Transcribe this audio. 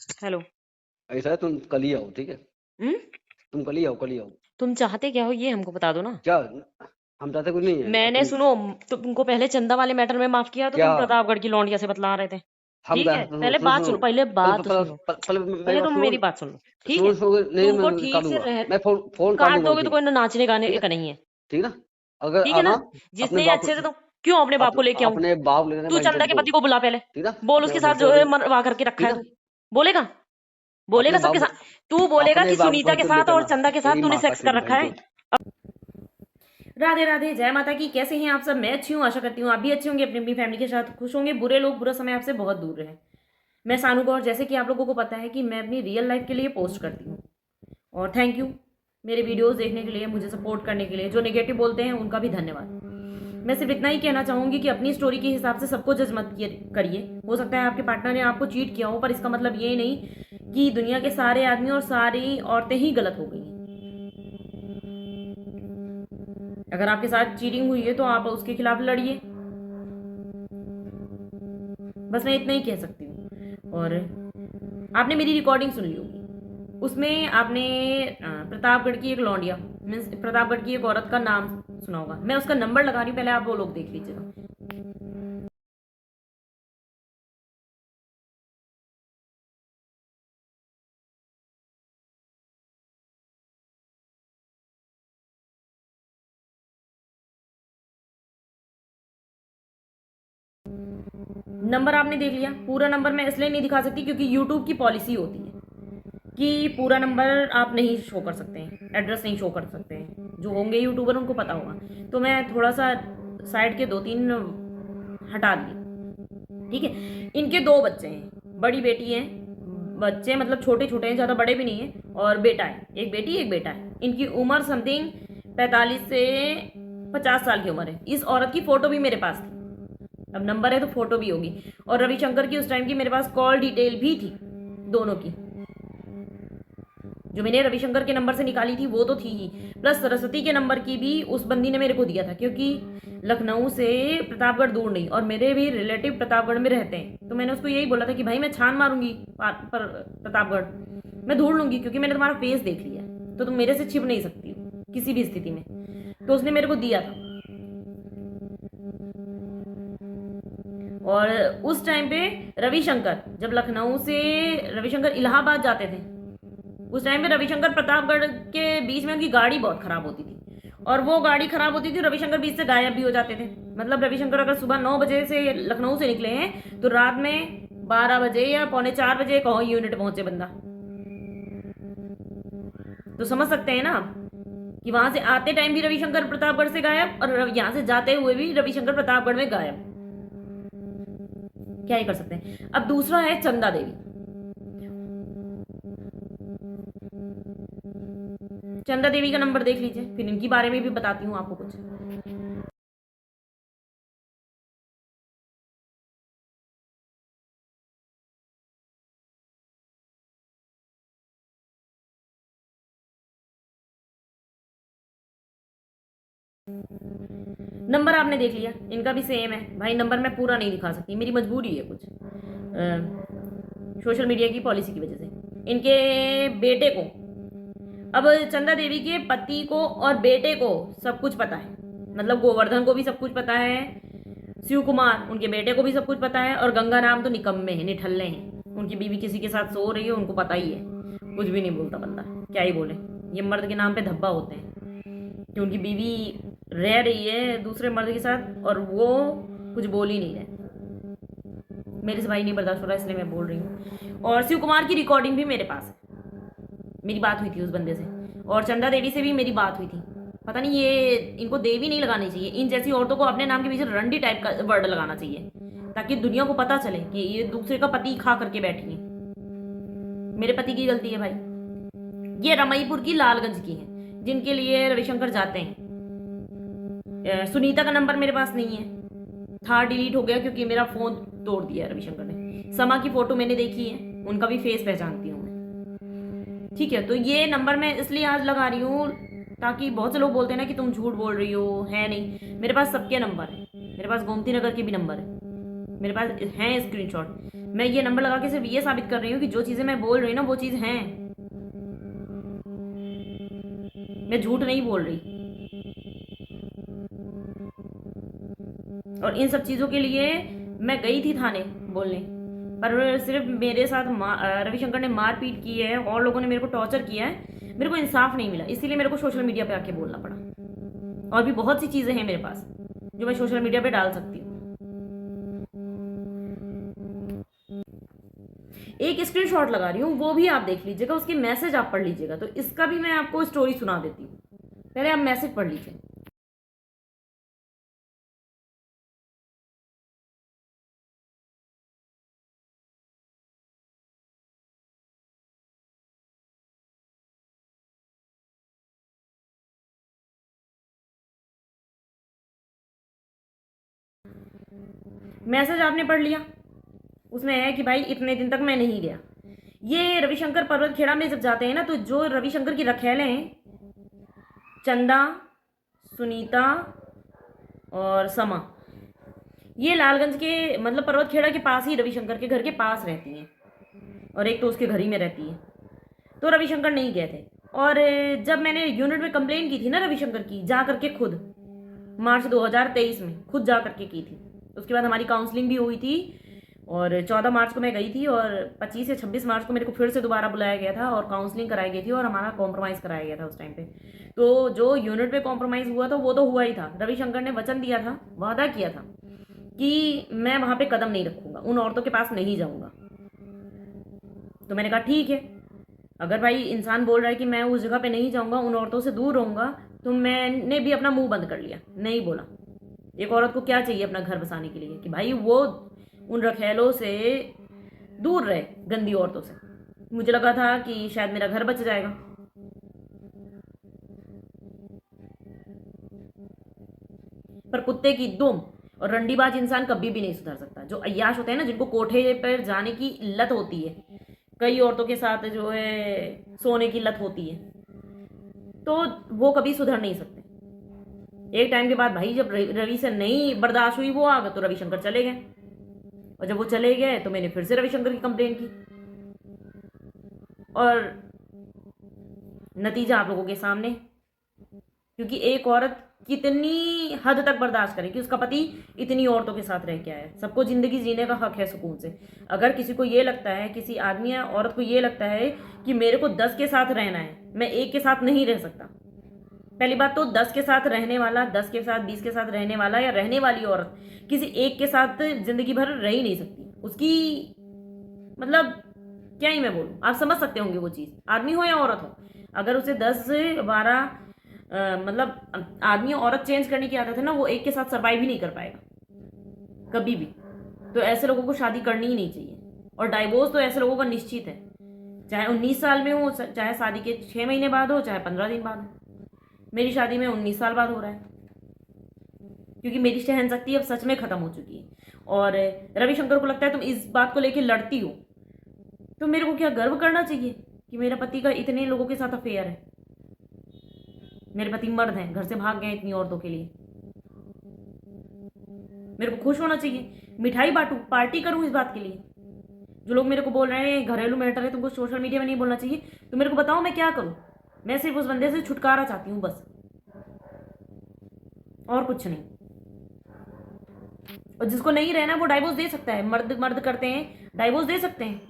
Hello. ऐसा है, तुम कल ही आओ, ठीक है? हम्म। तुम कल ही आओ, कल ही आओ। तुम चाहते क्या हो ये हमको बता दो ना। क्या? हम चाहते कुछ नहीं है, अब मैंने तुम सुनो, तुमको पहले चंदा वाले मैटर में माफ किया तो क्या? तुम प्रतापगढ़ की लौंडिया से बतला रहे थे। हम ठीक क्या है, सुनो पहले सुनो बात सुनो। सुनो, पहले पहले बात पहले सुनो। पहले मेरी पहले बात तुम सुनो। मेरी बात सुन लो। ठीक सुनो है, सुनो, नहीं तुमको मैं ठीक से काटूंगा, रह। मैं फोन काट काट दूंगा दोगे उसी तो का। कोई नाचने गाने ठीक है, का नहीं है। ठीक है ना? अगर ठीक है ना। आना अपने जितने बाप अच्छे थे तो क्यों अपने बाप को लेके आऊं। अपने बाप लेने तू भाई चंदा इज्जत के दो। पति को बुला पहले। ठीक है, बोल अपने उसके साथ बच्चे जो को है लेने। मनवा करके रखा ठीक है है, तू। बोलेगा। अपने बोलेगा बाप सबके साथ। तू बोलेगा अपने कि बाप सुनीता को के तो साथ लेकर और ना। चंदा के साथ तेरी तूने माँ का सेक्स कर चूत रखा भाई है। जो। राधे राधे, जय माता की। कैसे हैं आप सब? मैं अच्छी हूँ, आशा करती हूँ आप भी अच्छे होंगे, अपनी अपनी फैमिली के साथ खुश होंगे। बुरे लोग बुरा समय आपसे बहुत दूर रहे। मैं सानू गौर, जैसे कि आप लोगों को पता है कि मैं अपनी रियल लाइफ के लिए पोस्ट करती हूँ। और थैंक यू मेरे वीडियोस देखने के लिए, मुझे सपोर्ट करने के लिए। जो नेगेटिव बोलते हैं उनका भी धन्यवाद। मैं सिर्फ इतना ही कहना चाहूंगी कि अपनी स्टोरी के हिसाब से सबको जज मत करिए। हो सकता है आपके पार्टनर ने आपको चीट किया हो, पर इसका मतलब ये नहीं कि दुनिया के सारे आदमी और सारी औरतें ही गलत हो गई हैं। अगर आपके साथ चीटिंग हुई है तो आप उसके खिलाफ लड़िए। बस मैं इतना ही कह सकती हूँ। और आपने मेरी रिकॉर्डिंग सुन ली होगी, उसमें आपने प्रतापगढ़ की एक लौंडिया मीन्स प्रतापगढ़ की एक औरत का नाम सुना होगा। मैं उसका नंबर लगा रही हूँ, पहले आप वो लोग देख लीजिएगा। नंबर आपने देख लिया। पूरा नंबर मैं इसलिए नहीं दिखा सकती क्योंकि यूट्यूब की पॉलिसी होती है कि पूरा नंबर आप नहीं शो कर सकते हैं, एड्रेस नहीं शो कर सकते हैं। जो होंगे यूट्यूबर उनको पता होगा, तो मैं थोड़ा सा साइड के दो तीन हटा दिए। ठीक है, इनके दो बच्चे हैं, बड़ी बेटी है। बच्चे मतलब छोटे छोटे हैं, ज़्यादा बड़े भी नहीं है। और बेटा है, एक बेटी एक बेटा है। इनकी उम्र समथिंग 45 से 50 साल की उम्र है। इस औरत की फ़ोटो भी मेरे पास थी। अब नंबर है तो फोटो भी होगी। और रविशंकर की उस टाइम की मेरे पास कॉल डिटेल भी थी, दोनों की। जो मैंने रविशंकर के नंबर से निकाली थी वो तो थी ही, प्लस सरस्वती के नंबर की भी उस बंदी ने मेरे को दिया था, क्योंकि लखनऊ से प्रतापगढ़ दूर नहीं और मेरे भी रिलेटिव प्रतापगढ़ में रहते हैं। तो मैंने उसको यही बोला था कि भाई मैं छान मारूंगी पर प्रतापगढ़ मैं ढूंढ लूंगी, क्योंकि मैंने तुम्हारा फेस देख लिया है तो तुम मेरे से छिप नहीं सकती हो किसी भी स्थिति में। तो उसने मेरे को दिया था। और उस टाइम पे रविशंकर, जब लखनऊ से रविशंकर इलाहाबाद जाते थे, उस टाइम पे रविशंकर प्रतापगढ़ के बीच में उनकी गाड़ी बहुत खराब होती थी। और वो गाड़ी खराब होती थी, रविशंकर बीच से गायब भी हो जाते थे। मतलब रविशंकर अगर सुबह 9 बजे से लखनऊ से निकले हैं तो रात में 12 बजे या पौने 4 बजे कहो यूनिट पहुंचे बंदा। तो समझ सकते हैं ना आप कि वहां से आते टाइम भी रविशंकर प्रतापगढ़ से गायब और यहाँ से जाते हुए भी रविशंकर प्रतापगढ़ में गायब। क्या ही कर सकते हैं। अब दूसरा है चंदा देवी। चंदा देवी का नंबर देख लीजिए, फिर इनके बारे में भी बताती हूँ आपको कुछ। नंबर आपने देख लिया, इनका भी सेम है। भाई नंबर मैं पूरा नहीं दिखा सकती, मेरी मजबूरी है कुछ, सोशल मीडिया की पॉलिसी की वजह से। इनके बेटे को, अब चंदा देवी के पति को और बेटे को सब कुछ पता है। मतलब गोवर्धन को भी सब कुछ पता है, शिव कुमार उनके बेटे को भी सब कुछ पता है, और गंगा नाम तो निकम्मे हैं, निठल्ले हैं। उनकी बीवी किसी के साथ सो रही है, उनको पता ही है। कुछ भी नहीं बोलता बंदा, क्या ही बोले। ये मर्द के नाम पे धब्बा होते हैं कि उनकी बीवी रह रही है दूसरे मर्द के साथ और वो कुछ बोल ही नहीं रहे। मेरे से भाई नहीं बर्दाश्त हो रहा, इसलिए मैं बोल रही हूँ। और शिव कुमार की रिकॉर्डिंग भी मेरे पास है, मेरी बात हुई थी उस बंदे से। और चंदा देवी से भी मेरी बात हुई थी। पता नहीं, ये इनको देवी नहीं लगानी चाहिए। इन जैसी औरतों को अपने नाम के पीछे रंडी टाइप का वर्ड लगाना चाहिए, ताकि दुनिया को पता चले कि ये दूसरे का पति खा करके बैठी है। मेरे पति की गलती है भाई। ये रमईपुर की लालगंज की है, जिनके लिए रविशंकर जाते हैं। सुनीता का नंबर मेरे पास नहीं है, था, डिलीट हो गया क्योंकि मेरा फोन तोड़ दिया रविशंकर ने। समा की फोटो मैंने देखी है, उनका भी फेस पहचानती हूँ मैं। ठीक है, तो ये नंबर मैं इसलिए आज लगा रही हूँ ताकि बहुत से लोग बोलते हैं ना कि तुम झूठ बोल रही हो, है नहीं। मेरे पास सबके नंबर है, मेरे पास गोमती नगर के भी नंबर है। मेरे पास हैं स्क्रीनशॉट। मैं ये नंबर लगा के सिर्फ ये साबित कर रही हूँ कि जो चीज़ें मैं बोल रही हूँ ना वो चीज़ हैं, मैं झूठ नहीं बोल रही। और इन सब चीज़ों के लिए मैं गई थी थाने बोलने, पर सिर्फ मेरे साथ रविशंकर ने मारपीट की है और लोगों ने मेरे को टॉर्चर किया है, मेरे को इंसाफ नहीं मिला, इसीलिए मेरे को सोशल मीडिया पे आके बोलना पड़ा। और भी बहुत सी चीज़ें हैं मेरे पास जो मैं सोशल मीडिया पे डाल सकती हूँ। एक स्क्रीनशॉट लगा रही हूँ, वो भी आप देख लीजिएगा, उसके मैसेज आप पढ़ लीजिएगा। तो इसका भी मैं आपको स्टोरी सुना देती हूँ, पहले आप मैसेज पढ़ लीजिए। मैसेज आपने पढ़ लिया, उसमें है कि भाई इतने दिन तक मैं नहीं गया। ये रविशंकर पर्वत खेड़ा में जब जाते हैं ना, तो जो रविशंकर की रखेले हैं, चंदा, सुनीता और समा, ये लालगंज के मतलब पर्वत खेड़ा के पास ही रविशंकर के घर के पास रहती हैं, और एक तो उसके घर ही में रहती है। तो रविशंकर नहीं गए थे। और जब मैंने यूनिट में कंप्लेन की थी ना रविशंकर की, जा करके खुद मार्च 2023 में खुद जा करके की थी। उसके बाद हमारी काउंसलिंग भी हुई थी, और 14 मार्च को मैं गई थी, और 25 या 26 मार्च को मेरे को फिर से दोबारा बुलाया गया था और काउंसलिंग कराई गई थी, और हमारा कॉम्प्रोमाइज़ कराया गया था उस टाइम पे। तो जो यूनिट पे कॉम्प्रोमाइज़ हुआ था वो तो हुआ ही था। रविशंकर ने वचन दिया था, वादा किया था कि मैं वहाँ पे कदम नहीं रखूँगा, उन औरतों के पास नहीं जाऊँगा। तो मैंने कहा ठीक है, अगर भाई इंसान बोल रहा है कि मैं उस जगह पे नहीं जाऊँगा, उन औरतों से दूर रहूँगा, तो मैंने भी अपना मुंह बंद कर लिया, नहीं बोला। एक औरत को क्या चाहिए अपना घर बसाने के लिए, कि भाई वो उन रखेलों से दूर रहे, गंदी औरतों से। मुझे लगा था कि शायद मेरा घर बच जाएगा। पर कुत्ते की दुम और रंडीबाज इंसान कभी भी नहीं सुधर सकता। जो अय्याश होते हैं ना, जिनको कोठे पर जाने की लत होती है, कई औरतों के साथ जो है सोने की लत होती है, तो वो कभी सुधर नहीं सकते। एक टाइम के बाद भाई जब रवि से नहीं बर्दाश्त हुई, वो आ गए, तो रविशंकर चले गए। और जब वो चले गए तो मैंने फिर से रविशंकर की कंप्लेन की, और नतीजा आप लोगों के सामने। क्योंकि एक औरत कितनी हद तक बर्दाश्त करे कि उसका पति इतनी औरतों के साथ रह के आया है। सबको जिंदगी जीने का हक है सुकून से। अगर किसी को ये लगता है, किसी आदमी या औरत को ये लगता है कि मेरे को 10 के साथ रहना है, मैं एक के साथ नहीं रह सकता। पहली बात तो 10 के साथ रहने वाला, 10 के साथ 20 के साथ रहने वाला या रहने वाली औरत किसी एक के साथ जिंदगी भर रह ही नहीं सकती। उसकी मतलब क्या ही मैं बोलूँ, आप समझ सकते होंगे वो चीज़, आदमी हो या औरत हो। अगर उसे 10-12 मतलब आदमी औरत चेंज करने की आदत है ना, वो एक के साथ सर्वाइव ही नहीं कर पाएगा कभी भी। तो ऐसे लोगों को शादी करनी ही नहीं चाहिए। और डाइवोर्स तो ऐसे लोगों का निश्चित है, चाहे 19 साल में हो, चाहे शादी के 6 महीने बाद हो, चाहे 15 दिन बाद हो। मेरी शादी में 19 साल बाद हो रहा है, क्योंकि मेरी सहन शक्ति अब सच में खत्म हो चुकी है। और रविशंकर को लगता है तुम इस बात को लेकर लड़ती हो, तो मेरे को क्या गर्व करना चाहिए कि मेरा पति का इतने लोगों के साथ अफेयर है। मेरे पति मर्द हैं, घर से भाग गए इतनी औरतों के लिए। मेरे को खुश होना चाहिए, मिठाई बांटूं, पार्टी करूं इस बात के लिए। जो लोग मेरे को बोल रहे हैं घरेलू मैटर है, तुमको सोशल मीडिया में नहीं बोलना चाहिए, तो मेरे को बताओ मैं क्या करूं। मैं सिर्फ उस बंदे से छुटकारा चाहती हूं बस, और कुछ नहीं। और जिसको नहीं रहना वो डाइवोर्स दे सकता है। मर्द मर्द करते हैं, डाइवोर्स दे सकते हैं।